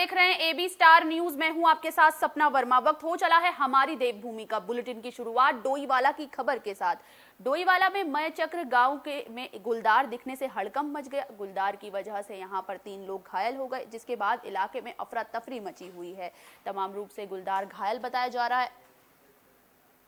देख रहे हैं एबी स्टार न्यूज। मैं हूं आपके साथ सपना वर्मा। वक्त हो चला है हमारी देवभूमि का। बुलेटिन की शुरुआत डोईवाला की खबर के साथ। डोईवाला में मय चक्र गांव के में गुलदार दिखने से हड़कंप मच गया। गुलदार की वजह से यहां पर 3 लोग घायल हो गए, जिसके बाद इलाके में अफरा तफरी मची हुई है। तमाम रूप से गुलदार घायल बताया जा रहा है।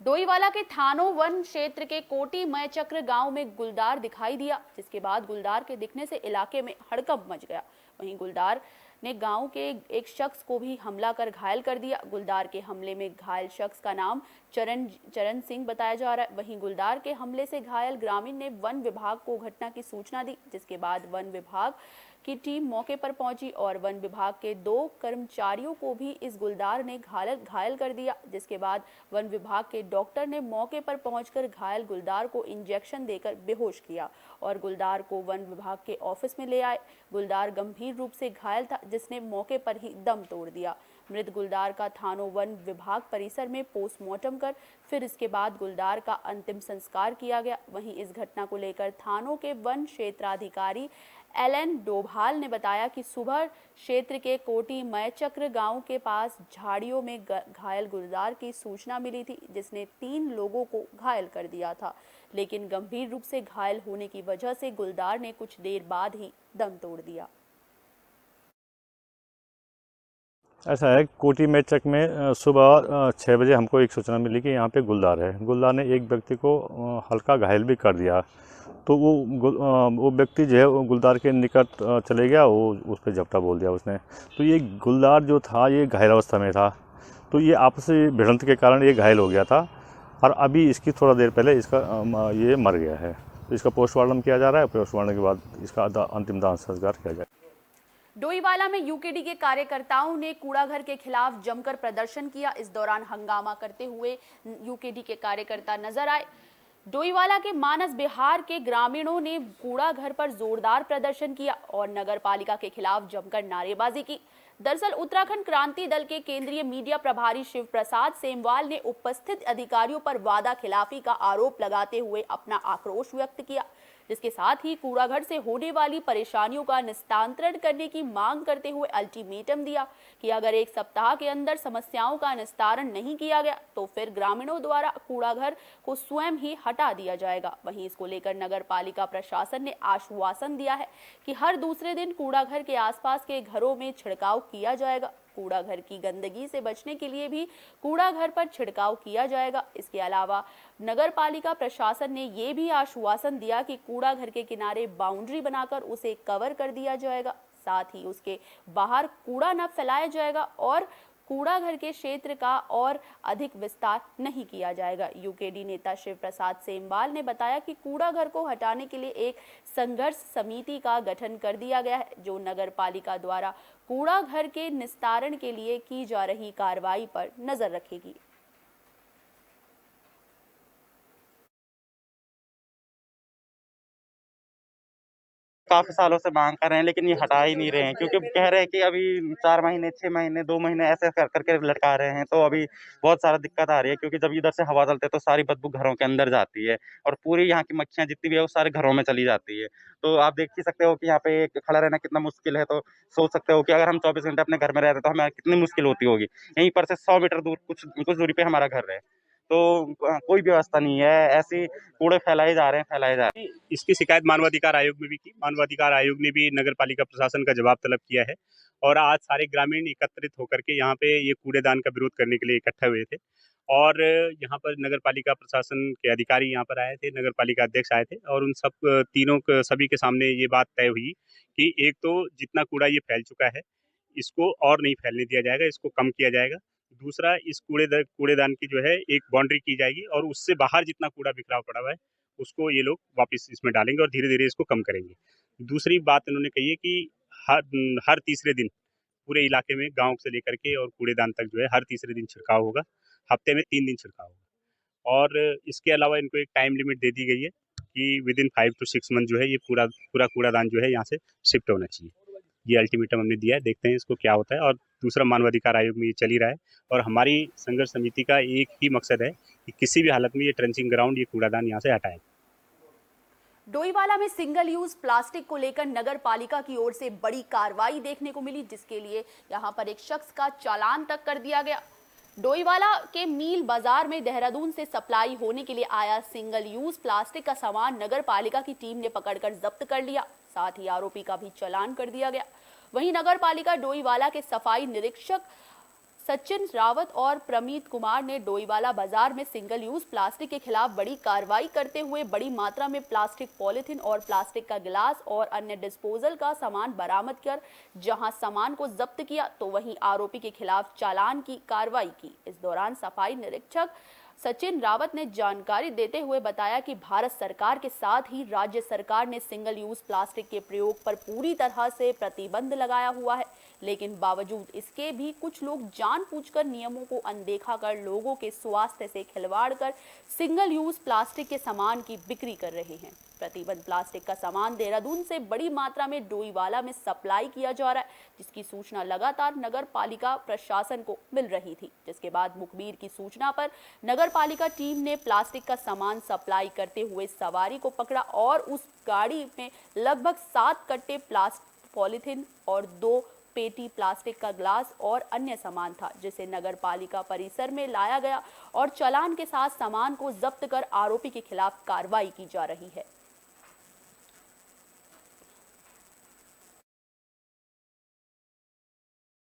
डोईवाला के थानो वन क्षेत्र के कोटी मय चक्र गांव में गुलदार दिखाई दिया, जिसके बाद गुलदार के दिखने से इलाके में हड़कंप मच गया। वहीं गुलदार ने गांव के एक शख्स को भी हमला कर घायल कर दिया। गुलदार के हमले में घायल शख्स का नाम चरण सिंह बताया जा रहा है। वहीं गुलदार के हमले से घायल ग्रामीण ने वन विभाग को घटना की सूचना दी, जिसके बाद वन विभाग की टीम मौके पर पहुंची और वन विभाग के 2 कर्मचारियों को भी इस गुलदार ने घायल कर दिया। जिसके बाद वन विभाग के डॉक्टर ने मौके पर पहुंचकर घायल गुलदार को इंजेक्शन देकर बेहोश किया और गुलदार को वन विभाग के ऑफिस में ले आए। गुलदार गंभीर रूप से घायल था, जिसने मौके पर ही दम तोड़ दिया। मृत गुलदार का थानो वन विभाग परिसर में पोस्टमार्टम कर फिर इसके बाद गुलदार का अंतिम संस्कार किया गया। वहीं इस घटना को लेकर थानों के वन क्षेत्राधिकारी एलएन डोभाल ने बताया कि सुबह क्षेत्र के कोटी मय चक्र गांव के पास झाड़ियों में घायल गुलदार की सूचना मिली थी, जिसने 3 लोगों को घायल कर दिया था, लेकिन गंभीर रूप से घायल होने की वजह से गुलदार ने कुछ देर बाद ही दम तोड़ दिया। ऐसा है, कोटी में चक में सुबह 6 बजे हमको एक सूचना मिली कि यहाँ पे गुलदार है। गुलदार ने एक व्यक्ति को हल्का घायल भी कर दिया। तो वो व्यक्ति जो है वो गुलदार के निकट चले गया, वो उस पर झपटा बोल दिया उसने। तो ये गुलदार जो था ये घायल अवस्था में था, तो ये आपसी भिड़ंत के कारण ये घायल हो गया था और अभी इसकी थोड़ा देर पहले इसका ये मर गया है। तो इसका पोस्टमार्टम किया जा रहा है। पोस्टमार्टम के बाद इसका अंतिम दाह संस्कार किया जाए। डोईवाला में यूकेडी के कार्यकर्ताओं ने कूड़ाघर के खिलाफ जमकर प्रदर्शन किया। इस दौरान हंगामा करते हुए यूकेडी के कार्यकर्ता नजर आए। डोईवाला के मानस बिहार के ग्रामीणों ने कूड़ाघर पर जोरदार प्रदर्शन किया और नगर पालिका के खिलाफ जमकर नारेबाजी की। दरअसल उत्तराखंड क्रांति दल के केंद्रीय मीडिया प्रभारी शिव प्रसाद सेमवाल ने उपस्थित अधिकारियों पर वादा खिलाफी का आरोप लगाते हुए अपना आक्रोश व्यक्त किया, जिसके साथ ही कूड़ाघर से होने वाली परेशानियों का निस्तारण करने की मांग करते हुए अल्टीमेटम दिया कि अगर 1 सप्ताह के अंदर समस्याओं का निस्तारण नहीं किया गया तो फिर ग्रामीणों द्वारा कूड़ाघर को स्वयं ही हटा दिया जाएगा। वहीं इसको लेकर नगर पालिका प्रशासन ने आश्वासन दिया है कि हर दूसरे दिन कूड़ाघर के आसपास के घरों में छिड़काव किया जाएगा। कूड़ाघर की गंदगी से बचने के लिए भी कूड़ाघर पर छिड़काव किया जाएगा। इसके अलावा नगर पालिका प्रशासन ने ये भी आश्वासन दिया कि कूड़ाघर के किनारे बाउंड्री बनाकर उसे कवर कर दिया जाएगा, साथ ही उसके बाहर कूड़ा न फैलाया जाएगा और कूड़ाघर के क्षेत्र का और अधिक विस्तार नहीं किया जाएगा। यूकेडी नेता शिव प्रसाद सेमवाल ने बताया कि कूड़ाघर को हटाने के लिए एक संघर्ष समिति का गठन कर दिया गया है, जो नगर पालिका द्वारा कूड़ाघर के निस्तारण के लिए की जा रही कार्रवाई पर नजर रखेगी। काफ़ी सालों से माँग कर रहे हैं, लेकिन ये हटा ही नहीं रहे हैं, क्योंकि कह रहे हैं कि अभी 4 महीने, 6 महीने, 2 महीने ऐसे कर लटका रहे हैं। तो अभी बहुत सारा दिक्कत आ रही है, क्योंकि जब इधर से हवा चलती है तो सारी बदबू घरों के अंदर जाती है और पूरी यहाँ की मक्खियाँ जितनी भी है वो सारे घरों में चली जाती है। तो आप देख ही सकते हो कि यहाँ पे खड़ा रहना कितना मुश्किल है। तो सोच सकते हो कि अगर हम 24 घंटे अपने घर में रहते तो हमें कितनी मुश्किल होती होगी। यहीं पर से 100 मीटर दूर कुछ दूरी पे हमारा घर है। तो कोई व्यवस्था नहीं है, ऐसे कूड़े फैलाए जा रहे हैं। इसकी शिकायत मानवाधिकार आयोग में भी की। मानवाधिकार आयोग ने भी नगर पालिका प्रशासन का जवाब तलब किया है और आज सारे ग्रामीण एकत्रित होकर के यहाँ पे ये कूड़ेदान का विरोध करने के लिए इकट्ठा हुए थे और यहाँ पर नगर पालिका प्रशासन के अधिकारी यहाँ पर आए थे, नगर पालिका अध्यक्ष आए थे और उन सभी के सामने ये बात तय हुई कि एक तो जितना कूड़ा ये फैल चुका है इसको और नहीं फैलने दिया जाएगा, इसको कम किया जाएगा। दूसरा, इस कूड़ेदान की जो है एक बाउंड्री की जाएगी और उससे बाहर जितना कूड़ा बिखराव पड़ा हुआ है उसको ये लोग वापस इसमें डालेंगे और धीरे-धीरे इसको कम करेंगे। दूसरी बात इन्होंने कही है कि हर तीसरे दिन पूरे इलाके में गाँव से लेकर के और कूड़ेदान तक जो है हर तीसरे दिन छिड़काव होगा। हफ्ते में 3 दिन छिड़काव होगा और इसके अलावा इनको एक टाइम लिमिट दे दी गई है कि विदिन 5 to 6 मंथ जो है ये पूरा कूड़ादान जो है यहाँ से शिफ्ट होना चाहिए। ये अल्टीमेटम हमने दिया है, देखते हैं इसको क्या होता है। और दूसरा, मानवाधिकार आयोग में ये चल ही रहा है और हमारी संघर्ष समिति का एक ही मकसद है कि किसी भी हालत में ये ट्रेंचिंग ग्राउंड, ये कूड़ादान यहाँ से हटाएं। डोईवाला में सिंगल यूज प्लास्टिक को लेकर नगर पालिका की ओर से बड़ी कार्रवाई देखने को मिली, जिसके लिए यहां पर एक शख्स का चालान तक कर दिया गया। डोईवाला के मील बाजार में देहरादून से सप्लाई होने के लिए आया सिंगल यूज प्लास्टिक का सामान नगर पालिका की टीम ने पकड़कर जब्त कर लिया। साथ ही आरोपी का भी चालान कर दिया गया। वहीं नगर पालिका डोईवाला के सफाई निरीक्षक सचिन रावत और प्रमीत कुमार ने डोईवाला बाजार में सिंगल यूज प्लास्टिक के खिलाफ बड़ी कार्रवाई करते हुए बड़ी मात्रा में प्लास्टिक पॉलिथीन और प्लास्टिक का गिलास और अन्य डिस्पोजल का सामान बरामद कर जहां सामान को जब्त किया तो वहीं आरोपी के खिलाफ चालान की कार्रवाई की। इस दौरान सफाई निरीक्षक सचिन रावत ने जानकारी देते हुए बताया कि भारत सरकार के साथ ही राज्य सरकार ने सिंगल यूज प्लास्टिक के प्रयोग पर पूरी तरह से प्रतिबंध लगाया हुआ है, लेकिन बावजूद इसके भी कुछ लोग जानबूझकर नियमों को अनदेखा कर लोगों के स्वास्थ्य से खिलवाड़ कर सिंगल यूज प्लास्टिक के सामान की बिक्री कर रहे हैं। प्रतिबंध प्लास्टिक का सामान देहरादून से बड़ी मात्रा में डोईवाला में सप्लाई किया जा रहा है, जिसकी सूचना लगातार नगर पालिका प्रशासन को मिल रही थी, जिसके बाद मुखबिर की सूचना पर नगर पालिका टीम ने प्लास्टिक का सामान सप्लाई करते हुए सवारी को पकड़ा और उस गाड़ी में लगभग 7 कट्टे प्लास्टिक पॉलिथीन और 2 पेटी प्लास्टिक का ग्लास और अन्य सामान था, जिसे नगर पालिका परिसर में लाया गया और चालान के साथ सामान को जब्त कर आरोपी के खिलाफ कार्रवाई की जा रही है।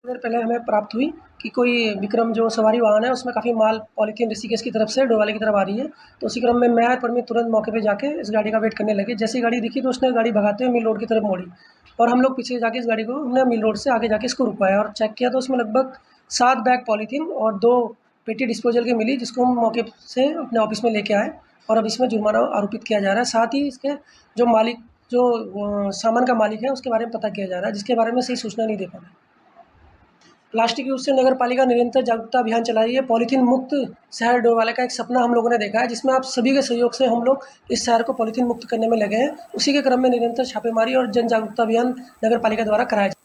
देर पहले हमें प्राप्त हुई कि कोई विक्रम जो सवारी वाहन है उसमें काफ़ी माल पॉलीथीन ऋषिकेश की तरफ से डोईवाला की तरफ आ रही है। तो उसी क्रम में मैं और परमीत तुरंत मौके पे जाके इस गाड़ी का वेट करने लगे। जैसे ही गाड़ी दिखी तो उसने गाड़ी भगाते हुए मिल रोड की तरफ मोड़ी और हम लोग पीछे जाके इस गाड़ी को हमने मिल रोड से आगे जाके इसको रुकवाया और चेक किया तो उसमें लगभग 7 बैग पॉलीथीन और 2 पेटी डिस्पोजल की मिली, जिसको हम मौके से अपने ऑफिस में लेके आए और अब इसमें जुर्माना आरोपित किया जा रहा है। साथ ही इसके जो मालिक जो सामान का मालिक है उसके बारे में पता किया जा रहा है, जिसके बारे में सही सूचना नहीं दे पा रहा। प्लास्टिक यूज से नगर पालिका निरंतर जागरूकता अभियान चला रही है। पॉलीथीन मुक्त शहर डोईवाला का एक सपना हम लोगों ने देखा है, जिसमें आप सभी के सहयोग से हम लोग इस शहर को पॉलीथीन मुक्त करने में लगे हैं। उसी के क्रम में निरंतर छापेमारी और जन जागरूकता अभियान नगर पालिका द्वारा कराया जाए।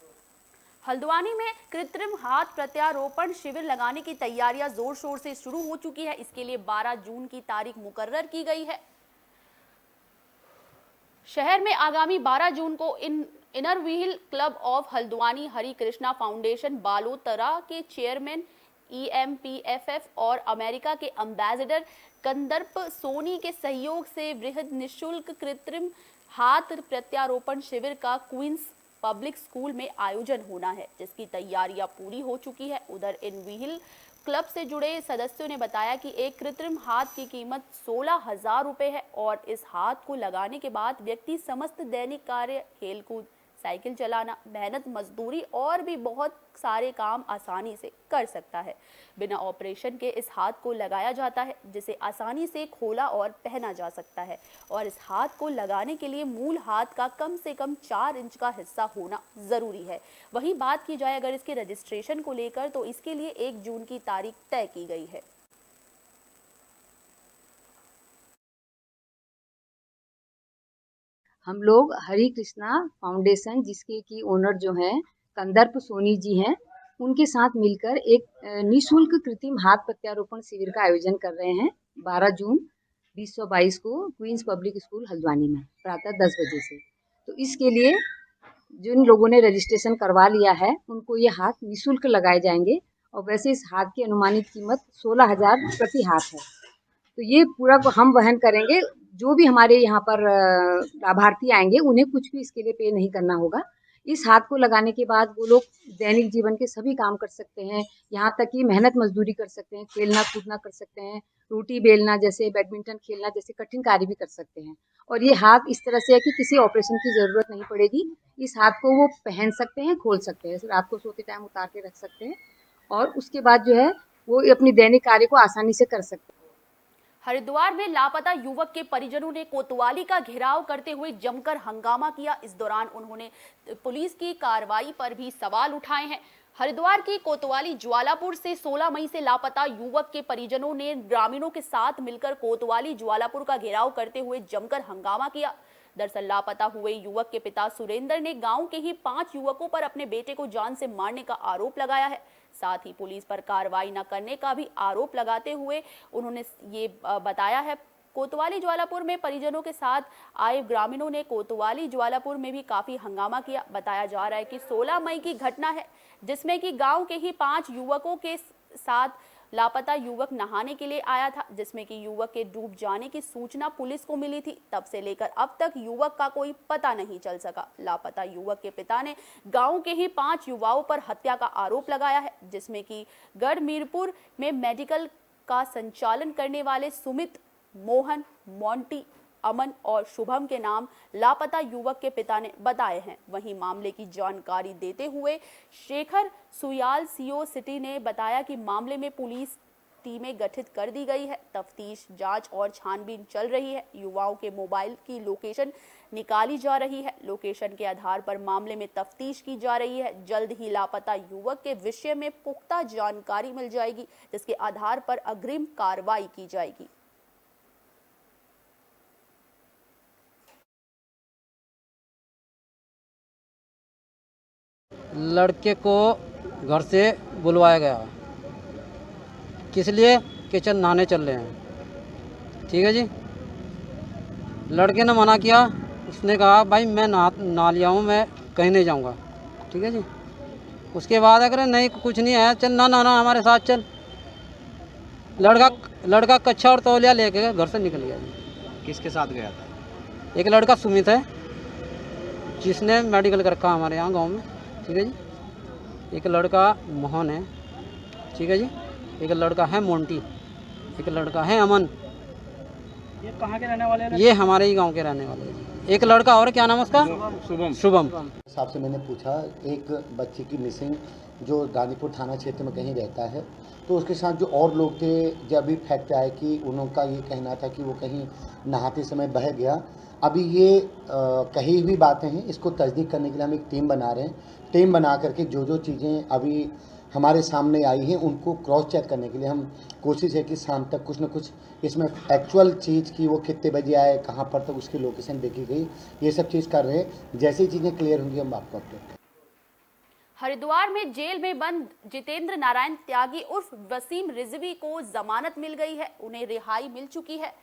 हल्द्वानी में कृत्रिम हाथ प्रत्यारोपण शिविर लगाने की तैयारियां जोर शोर से शुरू हो चुकी है। इसके लिए 12 जून की तारीख मुकर्रर की गई है। शहर में आगामी 12 जून को inner wheel club of Haldwani, Hari Krishna foundation Balotra के चेयरमैन EMPFF और अमेरिका के एम्बेसडर कंदर्प सोनी के सहयोग से वृहद निःशुल्क कृत्रिम हाथ प्रत्यारोपण शिविर का क्वींस पब्लिक स्कूल में आयोजन होना है, जिसकी तैयारियां पूरी हो चुकी है। उधर इन व्हील क्लब से जुड़े सदस्यों ने बताया कि एक कृत्रिम हाथ की कीमत 16,000 रुपए है और इस हाथ को लगाने के बाद व्यक्ति समस्त दैनिक कार्य, खेलकूद, साइकिल चलाना, मेहनत मजदूरी और भी बहुत सारे काम आसानी से कर सकता है। बिना ऑपरेशन के इस हाथ को लगाया जाता है, जिसे आसानी से खोला और पहना जा सकता है और इस हाथ को लगाने के लिए मूल हाथ का कम से कम 4 इंच का हिस्सा होना जरूरी है। वहीं बात की जाए अगर इसके रजिस्ट्रेशन को लेकर तो इसके लिए 1 जून की तारीख तय की गई है। हम लोग हरि कृष्णा फाउंडेशन, जिसके की ओनर जो हैं कंदर्प सोनी जी हैं, उनके साथ मिलकर एक निःशुल्क कृत्रिम हाथ प्रत्यारोपण शिविर का आयोजन कर रहे हैं 12 जून 2022 को क्वींस पब्लिक स्कूल हल्द्वानी में प्रातः 10 बजे से। तो इसके लिए जिन लोगों ने रजिस्ट्रेशन करवा लिया है उनको ये हाथ निःशुल्क लगाए जाएंगे और वैसे इस हाथ की अनुमानित कीमत 16,000 प्रति हाथ है। तो ये पूरा हम वहन करेंगे। जो भी हमारे यहाँ पर लाभार्थी आएंगे उन्हें कुछ भी इसके लिए पे नहीं करना होगा। इस हाथ को लगाने के बाद वो लोग दैनिक जीवन के सभी काम कर सकते हैं, यहाँ तक कि मेहनत मजदूरी कर सकते हैं, खेलना कूदना कर सकते हैं, रोटी बेलना जैसे, बैडमिंटन खेलना जैसे कठिन कार्य भी कर सकते हैं। और ये हाथ इस तरह से है कि किसी ऑपरेशन की ज़रूरत नहीं पड़ेगी। इस हाथ को वो पहन सकते हैं, खोल सकते हैं, रात को सोते टाइम उतार के रख सकते हैं और उसके बाद जो है वो अपनी दैनिक कार्य को आसानी से कर सकते हैं। हरिद्वार में लापता युवक के परिजनों ने कोतवाली का घेराव करते हुए जमकर हंगामा किया। इस दौरान उन्होंने पुलिस की कार्रवाई पर भी सवाल उठाए हैं। हरिद्वार की कोतवाली ज्वालापुर से 16 मई से लापता युवक के परिजनों ने ग्रामीणों के साथ मिलकर कोतवाली ज्वालापुर का घेराव करते हुए जमकर हंगामा किया। दरअसल लापता हुए युवक के पिता सुरेंद्र ने गांव के ही 5 युवकों पर अपने बेटे को जान से मारने का आरोप लगाया है। साथ ही पुलिस पर कार्रवाई न करने का भी आरोप लगाते हुए उन्होंने ये बताया है कोतवाली ज्वालापुर में परिजनों के साथ आए ग्रामीणों ने कोतवाली ज्वालापुर में भी काफी हंगामा किया। बताया जा रहा है कि 16 मई की घटना है, जिसमें कि गांव के ही 5 युवकों के साथ लापता युवक नहाने के लिए आया था, जिसमें कि युवक के डूब जाने की सूचना पुलिस को मिली थी। तब से लेकर अब तक युवक का कोई पता नहीं चल सका। लापता युवक के पिता ने गांव के ही 5 युवाओं पर हत्या का आरोप लगाया है, जिसमें कि गढ़मीरपुर में मेडिकल का संचालन करने वाले सुमित, मोहन, मोंटी, अमन और शुभम के नाम लापता युवक के पिता ने बताए हैं। वहीं मामले की जानकारी देते हुए शेखर सुयाल सीओ सिटी ने बताया कि मामले में पुलिस टीमें गठित कर दी गई है। तफ्तीश, जांच और छानबीन चल रही है। युवाओं के मोबाइल की लोकेशन निकाली जा रही है। लोकेशन के आधार पर मामले में तफ्तीश की जा रही है। जल्द ही लापता युवक के विषय में पुख्ता जानकारी मिल जाएगी, जिसके आधार पर अग्रिम कार्रवाई की जाएगी। लड़के को घर से बुलवाया गया, किस लिए? किचन नहाने चल रहे हैं, ठीक है जी। लड़के ने मना किया, उसने कहा भाई मैं नहा लिया हूँ, मैं कहीं नहीं जाऊँगा, ठीक है जी। उसके बाद अगर नहीं कुछ नहीं है, चल ना हमारे साथ चल। लड़का कच्छा और तौलिया लेके घर से निकल गया जी। किसके साथ गया था? एक लड़का सुमित है, जिसने मेडिकल कर रखा हमारे यहाँ गाँव में, ठीक है जी। एक लड़का मोहन है, ठीक है जी। एक लड़का है मोंटी, एक लड़का है अमन। ये कहाँ के रहने वाले हैं? ये हमारे ही गांव के रहने वाले हैं। एक लड़का और, क्या नाम है उसका? शुभम। साहब से मैंने पूछा, एक बच्चे की मिसिंग जो रानीपुर थाना क्षेत्र में कहीं रहता है, तो उसके साथ जो और लोग थे, जब अभी फैक्ट आया कि उनका ये कहना था कि वो कहीं नहाते समय बह गया। अभी ये कही हुई बातें हैं, इसको तस्दीक करने के लिए हम एक टीम बना रहे हैं। टीम बना करके जो चीज़ें अभी हमारे सामने आई हैं उनको क्रॉस चेक करने के लिए हम कोशिश है कि शाम तक कुछ न कुछ इसमें एक्चुअल चीज़ की, वो कितने बजे आए, कहाँ पर तक उसकी लोकेशन देखी गई, ये सब चीज़ कर रहे हैं। जैसे ही चीज़ें क्लियर होंगी हम आपको अपडेट। हरिद्वार में जेल में बंद जितेंद्र नारायण त्यागी उर्फ वसीम रिजवी को जमानत मिल गई है। उन्हें रिहाई मिल चुकी है।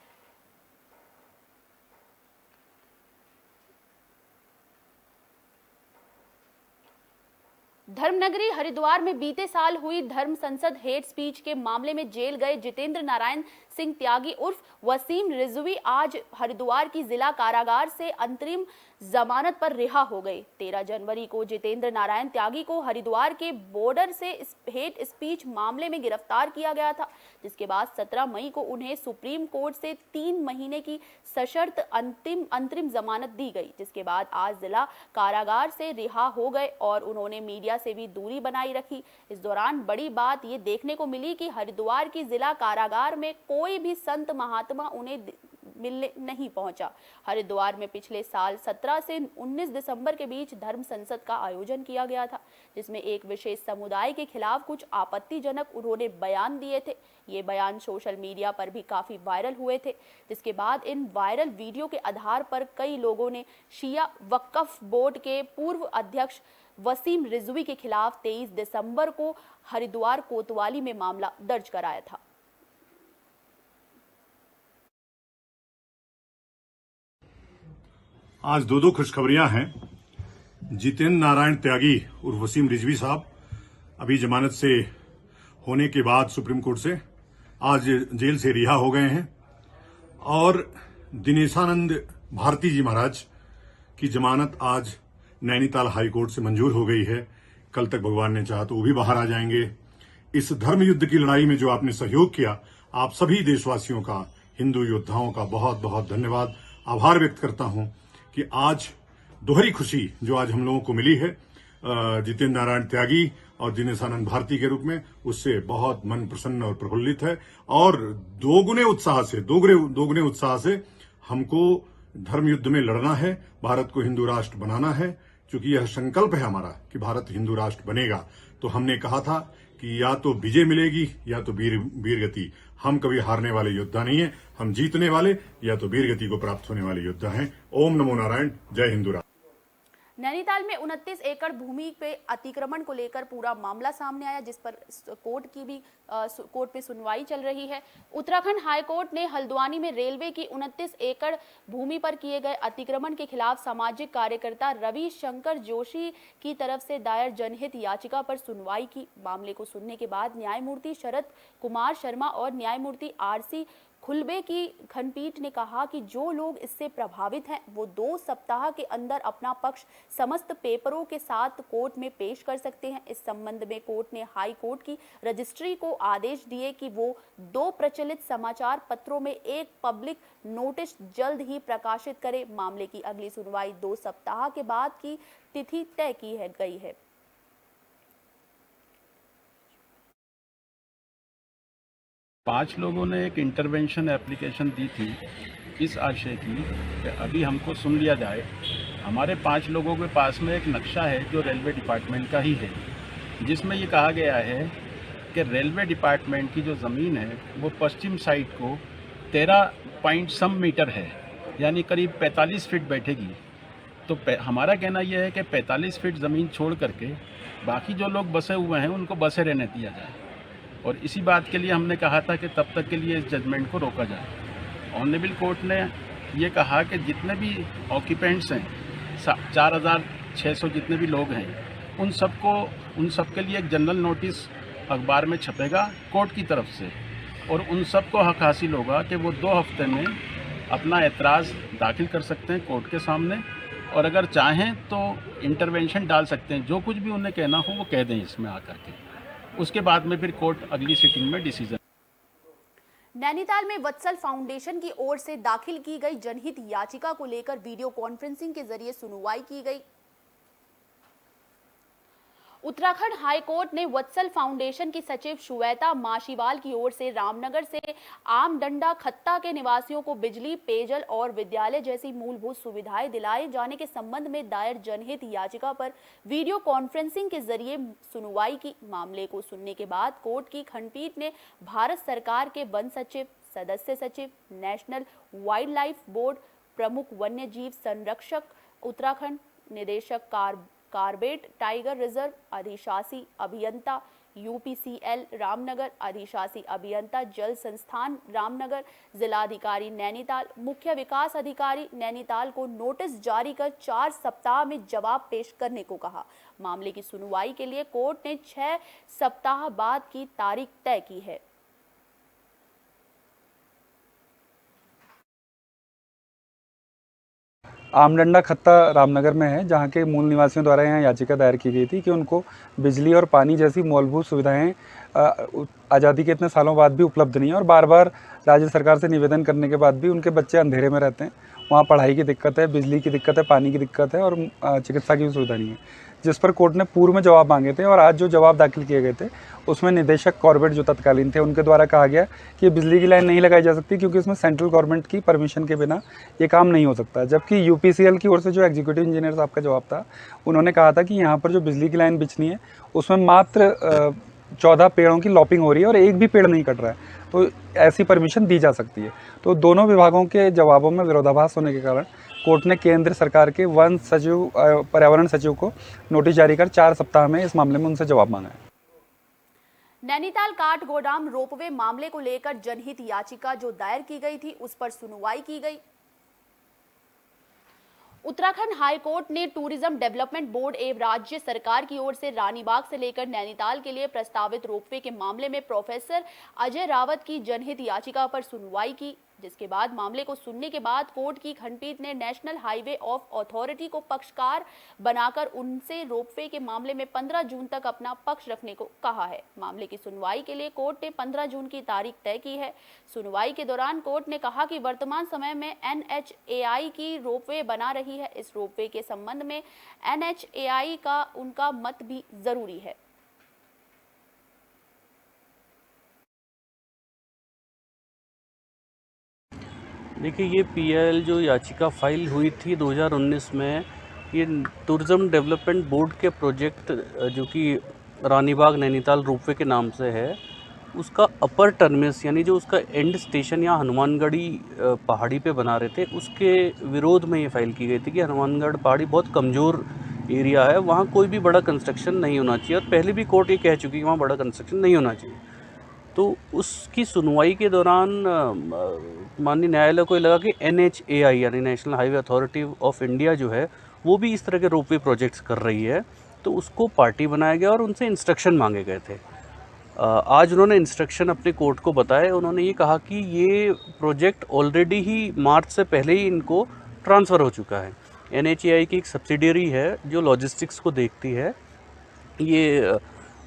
धर्मनगरी हरिद्वार में बीते साल हुई धर्म संसद हेट स्पीच के मामले में जेल गए जितेंद्र नारायण सिंह त्यागी उर्फ वसीम रिजवी आज हरिद्वार की जिला कारागार से अंतरिम जमानत पर रिहा हो गए। 13 जनवरी को जितेंद्र नारायण त्यागी को हरिद्वार के बॉर्डर से हेट स्पीच मामले में गिरफ्तार किया गया था, जिसके बाद 17 मई को उन्हें सुप्रीम कोर्ट से 3 महीने की सशर्त अंतरिम जमानत दी गई, जिसके बाद आज जिला कारागार से रिहा हो गए और उन्होंने मीडिया से भी दूरी बनाई रखी। इस दौरान बड़ी बात ये देखने को मिली कि हरिद्वार की जिला कारागार में कोई भी संत महात्मा उन्हें मिलने नहीं पहुंचा। हरिद्वार में पिछले साल 17 से 19 दिसंबर के बीच धर्म संसद का आयोजन किया गया था, जिसमें एक विशेष समुदाय के खिलाफ कुछ आपत्तिजनक उन्होंने बयान दिए थे। ये बयान सोशल मीडिया पर भी काफी वायरल हुए थे, जिसके बाद इन वायरल वीडियो के आधार पर कई लोगों ने शिया वक्फ बोर्ड के पूर्व अध्यक्ष वसीम रिजवी के खिलाफ 23 दिसंबर को हरिद्वार कोतवाली में मामला दर्ज कराया था। आज दो खुशखबरियां हैं। जितेंद्र नारायण त्यागी उर्फ वसीम रिजवी साहब अभी जमानत से होने के बाद सुप्रीम कोर्ट से आज जेल से रिहा हो गए हैं और दिनेशानंद भारती जी महाराज की जमानत आज नैनीताल हाई कोर्ट से मंजूर हो गई है। कल तक भगवान ने चाहा तो वो भी बाहर आ जाएंगे। इस धर्म युद्ध की लड़ाई में जो आपने सहयोग किया, आप सभी देशवासियों का, हिंदू योद्धाओं का बहुत बहुत धन्यवाद, आभार व्यक्त करता हूं कि आज दोहरी खुशी जो आज हम लोगों को मिली है जितेंद्र नारायण त्यागी और दिनेशानंद भारती के रूप में, उससे बहुत मन प्रसन्न और प्रफुल्लित है और दोगुने उत्साह से हमको धर्म युद्ध में लड़ना है, भारत को हिंदू राष्ट्र बनाना है। क्योंकि यह संकल्प है हमारा कि भारत हिंदू राष्ट्र बनेगा, तो हमने कहा था कि या तो विजय मिलेगी या तो वीर गति। हम कभी हारने वाले योद्धा नहीं है, हम जीतने वाले या तो वीर गति को प्राप्त होने वाले योद्धा हैं। ओम नमो नारायण, जय हिंदू राष्ट्र। नैनीताल में 29 एकड़ भूमि पे अतिक्रमण को लेकर पूरा मामला सामने आया, जिस पर कोर्ट में सुनवाई चल रही है। उत्तराखंड हाई कोर्ट ने हल्द्वानी में रेलवे की 29 एकड़ भूमि पर किए गए अतिक्रमण के खिलाफ सामाजिक कार्यकर्ता रवि शंकर जोशी की तरफ से दायर जनहित याचिका पर सुनवाई की। मामले को सुनने के बाद न्यायमूर्ति शरद कुमार शर्मा और न्यायमूर्ति आरसी खुलबे की खंडपीठ ने कहा कि जो लोग इससे प्रभावित हैं वो 2 सप्ताह के अंदर अपना पक्ष समस्त पेपरों के साथ कोर्ट में पेश कर सकते हैं। इस संबंध में कोर्ट ने हाई कोर्ट की रजिस्ट्री को आदेश दिए कि वो 2 प्रचलित समाचार पत्रों में एक पब्लिक नोटिस जल्द ही प्रकाशित करे। मामले की अगली सुनवाई 2 सप्ताह के बाद की तिथि तय की गई है। पांच लोगों ने एक इंटरवेंशन एप्लीकेशन दी थी इस आशय की कि अभी हमको सुन लिया जाए। हमारे 5 लोगों के पास में एक नक्शा है जो रेलवे डिपार्टमेंट का ही है, जिसमें ये कहा गया है कि रेलवे डिपार्टमेंट की जो ज़मीन है वो पश्चिम साइड को 13 मीटर है, यानी करीब 45 फीट बैठेगी। तो हमारा कहना यह है कि 45 फीट ज़मीन छोड़ करके बाकी जो लोग बसे हुए हैं उनको बसे रहने दिया जाए, और इसी बात के लिए हमने कहा था कि तब तक के लिए इस जजमेंट को रोका जाए। ऑनरेबल कोर्ट ने ये कहा कि जितने भी ऑक्यूपेंट्स हैं 4600 जितने भी लोग हैं उन सब के लिए एक जनरल नोटिस अखबार में छपेगा कोर्ट की तरफ से, और उन सब को हक हासिल होगा कि वो 2 हफ्ते में अपना एतराज़ दाखिल कर सकते हैं कोर्ट के सामने, और अगर चाहें तो इंटरवेंशन डाल सकते हैं। जो कुछ भी उन्हें कहना हो वो कह दें इसमें आकर के, उसके बाद में फिर कोर्ट अगली सिटिंग में डिसीजन। नैनीताल में वत्सल फाउंडेशन की ओर से दाखिल की गई जनहित याचिका को लेकर वीडियो कॉन्फ्रेंसिंग के जरिए सुनवाई की गई। उत्तराखंड हाई कोर्ट ने वत्सल फाउंडेशन की सचिव श्वेता माशीवाल की ओर से रामनगर से आमडंडा खत्ता के निवासियों को बिजली, पेयजल और विद्यालय जैसी मूलभूत सुविधाएं दिलाए जाने के संबंध में दायर जनहित याचिका पर वीडियो कॉन्फ्रेंसिंग के जरिए सुनवाई की। मामले को सुनने के बाद कोर्ट की खंडपीठ ने भारत सरकार के वन सचिव, सदस्य सचिव, नेशनल वाइल्ड लाइफ बोर्ड, प्रमुख वन्य जीव संरक्षक उत्तराखंड, निदेशक कार्बेट टाइगर रिजर्व, अधिशासी अभियंता यूपीसीएल रामनगर, अधिशासी अभियंता जल संस्थान रामनगर, जिलाधिकारी नैनीताल, मुख्य विकास अधिकारी नैनीताल को नोटिस जारी कर 4 सप्ताह में जवाब पेश करने को कहा। मामले की सुनवाई के लिए कोर्ट ने 6 सप्ताह बाद की तारीख तय की है। आमडंडा खत्ता रामनगर में है, जहाँ के मूल निवासियों द्वारा यहाँ याचिका दायर की गई थी कि उनको बिजली और पानी जैसी मूलभूत सुविधाएं आज़ादी के इतने सालों बाद भी उपलब्ध नहीं है, और बार बार राज्य सरकार से निवेदन करने के बाद भी उनके बच्चे अंधेरे में रहते हैं। वहाँ पढ़ाई की दिक्कत है, बिजली की दिक्कत है, पानी की दिक्कत है, और चिकित्सा की भी सुविधा नहीं है, जिस पर कोर्ट ने पूर्व में जवाब मांगे थे। और आज जो जवाब दाखिल किए गए थे उसमें निदेशक कॉर्बेट जो तत्कालीन थे उनके द्वारा कहा गया कि बिजली की लाइन नहीं लगाई जा सकती क्योंकि इसमें सेंट्रल गवर्नमेंट की परमिशन के बिना ये काम नहीं हो सकता। जबकि यूपीसीएल की ओर से जो एग्जीक्यूटिव इंजीनियर साहब का जवाब था, उन्होंने कहा था कि यहाँ पर जो बिजली की लाइन बिछनी है उसमें मात्र 14 पेड़ों की लॉपिंग हो रही है और एक भी पेड़ नहीं कट रहा है, तो ऐसी परमिशन दी जा सकती है। तो दोनों विभागों के जवाबों में विरोधाभास होने के कारण कोर्ट ने केंद्र सरकार के वन सचिव, पर्यावरण सचिव को नोटिस जारी कर 4 सप्ताह में इस मामले में उनसे जवाब मांगा है। नैनीताल काठ गोदाम रोपवे मामले को लेकर जनहित याचिका जो दायर की गई थी उस पर सुनवाई की गई। उत्तराखंड हाई कोर्ट ने टूरिज्म डेवलपमेंट बोर्ड एवं राज्य सरकार की ओर से रानीबाग से लेकर नैनीताल के लिए प्रस्तावित रोपवे के मामले में प्रोफेसर अजय रावत की जनहित याचिका पर सुनवाई की, जिसके बाद मामले को सुनने के बाद कोर्ट की खंडपीठ ने नेशनल हाईवे ऑफ अथॉरिटी को पक्षकार बनाकर उनसे रोपवे के मामले में 15 जून तक अपना पक्ष रखने को कहा है। मामले की सुनवाई के लिए कोर्ट ने 15 जून की तारीख तय की है। सुनवाई के दौरान कोर्ट ने कहा कि वर्तमान समय में NHAI की रोपवे बना रही है। इस रोपवे के संबंध में NHAI का उनका मत भी जरूरी है। देखिए, ये PIL जो याचिका फाइल हुई थी 2019 में, ये टूरिज़्म डेवलपमेंट बोर्ड के प्रोजेक्ट जो कि रानीबाग नैनीताल रोपवे के नाम से है, उसका अपर टर्मिनस यानी जो उसका एंड स्टेशन या हनुमानगढ़ी पहाड़ी पे बना रहे थे, उसके विरोध में ये फाइल की गई थी कि हनुमानगढ़ पहाड़ी बहुत कमज़ोर एरिया है वहाँ कोई भी बड़ा कंस्ट्रक्शन नहीं होना चाहिए, और पहले भी कोर्ट ये कह चुकी है कि वहाँ बड़ा कंस्ट्रक्शन नहीं होना चाहिए। तो उसकी सुनवाई के दौरान माननीय न्यायालय को लगा कि NHAI यानी national highway authority of India जो है वो भी इस तरह के रोपवे प्रोजेक्ट्स कर रही है, तो उसको पार्टी बनाया गया और उनसे इंस्ट्रक्शन मांगे गए थे। आज उन्होंने इंस्ट्रक्शन अपने कोर्ट को बताए। उन्होंने ये कहा कि ये प्रोजेक्ट ऑलरेडी ही मार्च से पहले ही इनको ट्रांसफ़र हो चुका है। NHAI की एक सब्सिडियरी है जो लॉजिस्टिक्स को देखती है, ये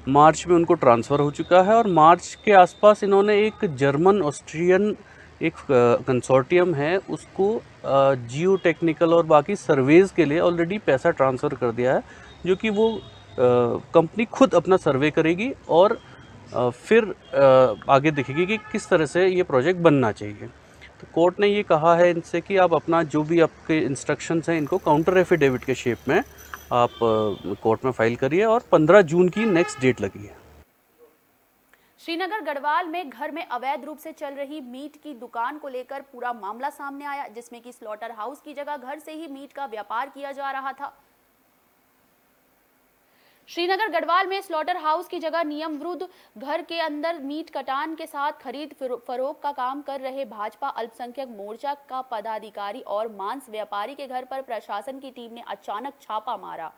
मार्च में उनको ट्रांसफ़र हो चुका है, और मार्च के आसपास इन्होंने एक जर्मन ऑस्ट्रियन एक कंसोर्टियम है उसको जियो टेक्निकल और बाकी सर्वेज़ के लिए ऑलरेडी पैसा ट्रांसफ़र कर दिया है, जो कि वो कंपनी खुद अपना सर्वे करेगी और फिर आगे देखेगी कि किस तरह से ये प्रोजेक्ट बनना चाहिए। तो कोर्ट ने ये कहा है इनसे कि आप अपना जो भी आपके इंस्ट्रक्शंस हैं इनको काउंटर एफिडेविट के शेप में आप कोर्ट में फाइल करिए, और 15 जून की नेक्स्ट डेट लगी है। श्रीनगर गढ़वाल में घर में अवैध रूप से चल रही मीट की दुकान को लेकर पूरा मामला सामने आया, जिसमें कि स्लॉटर हाउस की जगह घर से ही मीट का व्यापार किया जा रहा था। श्रीनगर गढ़वाल में स्लॉटर हाउस की जगह नियम विरुद्ध घर के अंदर मीट कटान के साथ खरीद फरोख्त का काम कर रहे भाजपा अल्पसंख्यक मोर्चा का पदाधिकारी और मांस व्यापारी के घर पर प्रशासन की टीम ने अचानक छापा मारा।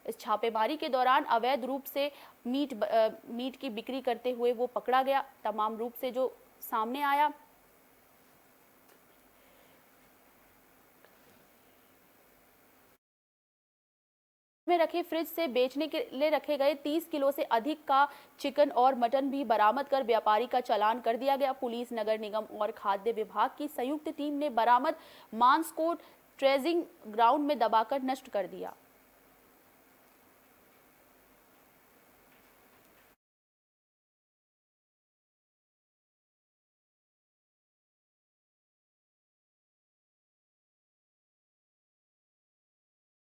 इस छापेमारी के दौरान अवैध रूप से मीट की बिक्री करते हुए वो पकड़ा गया। तमाम रूप से जो सामने आया, में रखे फ्रिज से बेचने के लिए रखे गए 30 किलो से अधिक का चिकन और मटन भी बरामद कर व्यापारी का चालान कर दिया गया। पुलिस, नगर निगम और खाद्य विभाग की संयुक्त टीम ने बरामद मांस को ट्रेजिंग ग्राउंड में दबाकर नष्ट कर दिया।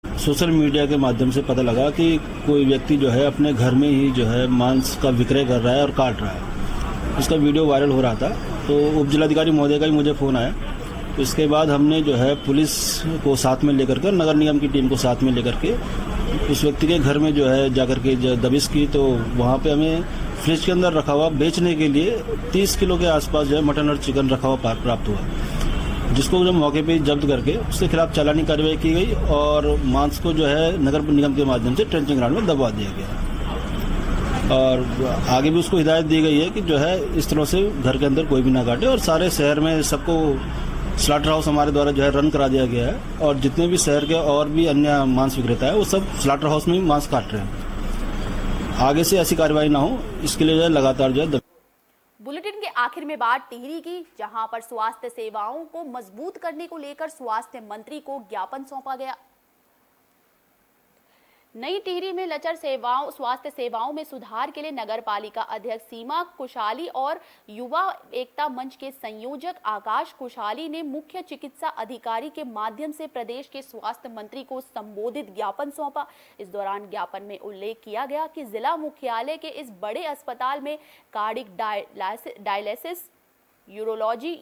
सोशल मीडिया के माध्यम से पता लगा कि कोई व्यक्ति जो है अपने घर में ही जो है मांस का विक्रय कर रहा है और काट रहा है। उसका वीडियो वायरल हो रहा था, तो उप जिलाधिकारी महोदय का ही मुझे फ़ोन आया। तो इसके बाद हमने जो है पुलिस को साथ में लेकर के, नगर निगम की टीम को साथ में लेकर के उस व्यक्ति के घर में जो है जाकर के दबिश की। तो वहाँ पे हमें फ्रिज के अंदर रखा हुआ बेचने के लिए 30 किलो के आसपास जो है मटन और चिकन रखा हुआ प्राप्त हुआ, जिसको जब मौके पे जब्त करके उसके खिलाफ चालानी कार्रवाई की गई और मांस को जो है नगर निगम के माध्यम से ट्रेंचिंग ग्राउंड में दबवा दिया गया। और आगे भी उसको हिदायत दी गई है कि जो है इस तरह से घर के अंदर कोई भी ना काटे, और सारे शहर में सबको स्लॉटर हाउस हमारे द्वारा जो है रन करा दिया गया है, और जितने भी शहर के और भी अन्य मांस विक्रेता है वो सब स्लॉटर हाउस में ही मांस काट रहे हैं। आगे से ऐसी कार्रवाई ना हो, इसके लिए जो है लगातार जो है। बुलेटिन के आखिर में बात टिहरी की, जहां पर स्वास्थ्य सेवाओं को मजबूत करने को लेकर स्वास्थ्य मंत्री को ज्ञापन सौंपा गया। नई टिहरी में लचर स्वास्थ्य सेवाओं में सुधार के लिए नगर पालिका अध्यक्ष सीमा कुशाली और युवा एकता मंच के संयोजक आकाश कुशाली ने मुख्य चिकित्सा अधिकारी के माध्यम से प्रदेश के स्वास्थ्य मंत्री को संबोधित ज्ञापन सौंपा। इस दौरान ज्ञापन में उल्लेख किया गया कि जिला मुख्यालय के इस बड़े अस्पताल में कार्डिक डायलिसिस, यूरोलॉजी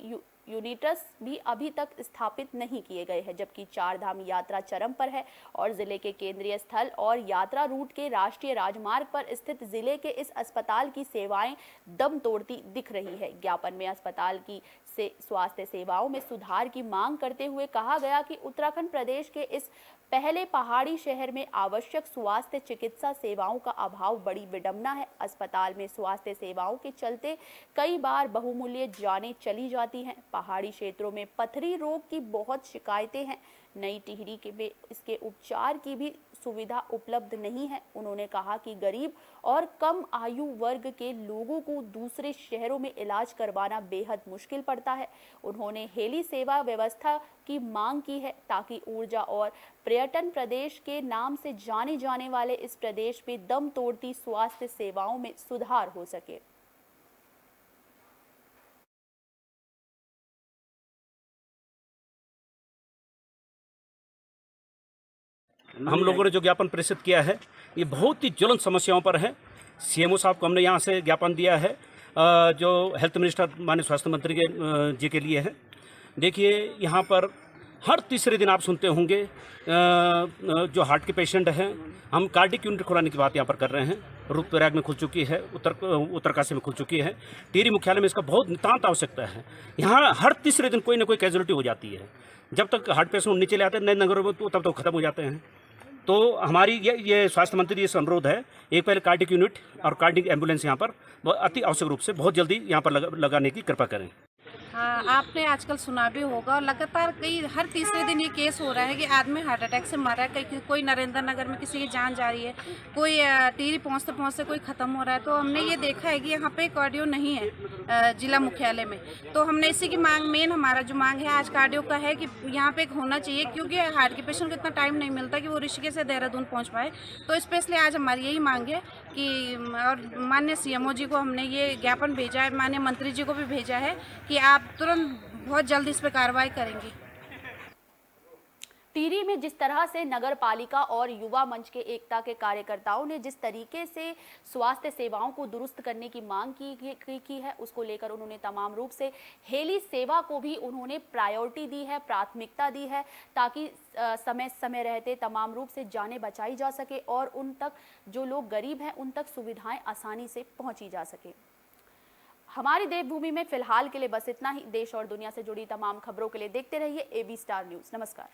यूनिट्स भी अभी तक स्थापित नहीं किए गए हैं, जबकि चार धाम यात्रा चरम पर है और जिले के केंद्रीय स्थल और यात्रा रूट के राष्ट्रीय राजमार्ग पर स्थित जिले के इस अस्पताल की सेवाएं दम तोड़ती दिख रही है। ज्ञापन में अस्पताल की स्वास्थ्य सेवाओं में सुधार की मांग करते हुए कहा गया कि उत्तराखंड प्रदेश के इस पहले पहाड़ी शहर में आवश्यक स्वास्थ्य चिकित्सा सेवाओं का अभाव बड़ी विडंबना है। अस्पताल में स्वास्थ्य सेवाओं के चलते कई बार बहुमूल्य जानें चली जाती हैं। पहाड़ी क्षेत्रों में पथरी रोग की बहुत शिकायतें हैं। नई टिहरी के में इसके उपचार की भी सुविधा उपलब्ध नहीं है। उन्होंने कहा कि गरीब और कम आयु वर्ग के लोगों को दूसरे शहरों में इलाज करवाना बेहद मुश्किल पड़ता है। उन्होंने हेली सेवा व्यवस्था की मांग की है ताकि ऊर्जा और पर्यटन प्रदेश के नाम से जाने जाने वाले इस प्रदेश में दम तोड़ती स्वास्थ्य सेवाओं में सुधार हो सके। हम लोगों ने जो ज्ञापन प्रेषित किया है ये बहुत ही ज्वलंत समस्याओं पर है। सीएमओ साहब को हमने यहाँ से ज्ञापन दिया है जो हेल्थ मिनिस्टर माननीय स्वास्थ्य मंत्री के जी के लिए है। देखिए यहाँ पर हर तीसरे दिन आप सुनते होंगे जो हार्ट के पेशेंट हैं, हम कार्डिक यूनिट खुलाने की बात यहाँ पर कर रहे हैं। रुद्रप्रयाग में खुल चुकी है, उत्तरकाशी में खुल चुकी है, टिहरी मुख्यालय में इसका बहुत नितांत आवश्यकता है। यहाँ हर तीसरे दिन कोई ना कोई कैजुअलिटी हो जाती है। जब तक हार्ट पेशेंट नीचे ले आते हैं नए नगरों में, तो तब तो ख़त्म हो जाते हैं। तो हमारी ये स्वास्थ्य मंत्री से अनुरोध है, एक पहले कार्डिक यूनिट और कार्डिक एम्बुलेंस यहाँ पर अति आवश्यक रूप से बहुत जल्दी यहाँ पर लगाने की कृपा करें। हाँ, आपने आजकल सुना भी होगा और लगातार हर तीसरे दिन ये केस हो रहा है कि आदमी हार्ट अटैक से मरा है। कोई नरेंद्र नगर में किसी की जान जा रही है, कोई टिहरी पहुँचते पहुँचते कोई ख़त्म हो रहा है। तो हमने ये देखा है कि यहाँ पे कार्डियो नहीं है जिला मुख्यालय में। तो हमने इसी की मांग, मेन हमारा जो मांग है आज कार्डियो का है कि यहाँ पे एक होना चाहिए, क्योंकि हार्ट के पेशेंट को इतना टाइम नहीं मिलता कि वो ऋषिकेश से देहरादून पहुँच पाए। तो स्पेशली आज हमारी यही मांग है कि, और माननीय CMO जी को हमने ये ज्ञापन भेजा है, माननीय मंत्री जी को भी भेजा है कि आप तुरंत बहुत जल्द इस पर कार्रवाई करेंगे। टिहरी में जिस तरह से नगर पालिका और युवा मंच के एकता के कार्यकर्ताओं ने जिस तरीके से स्वास्थ्य सेवाओं को दुरुस्त करने की मांग की है, उसको लेकर उन्होंने तमाम रूप से हेली सेवा को भी उन्होंने प्रायोरिटी दी है, प्राथमिकता दी है, ताकि समय रहते तमाम रूप से जानें बचाई जा सके और उन तक जो लोग गरीब हैं उन तक सुविधाएं आसानी से पहुंची जा सके। हमारी देवभूमि में फिलहाल के लिए बस इतना ही। देश और दुनिया से जुड़ी तमाम खबरों के लिए देखते रहिए AB स्टार न्यूज़। नमस्कार।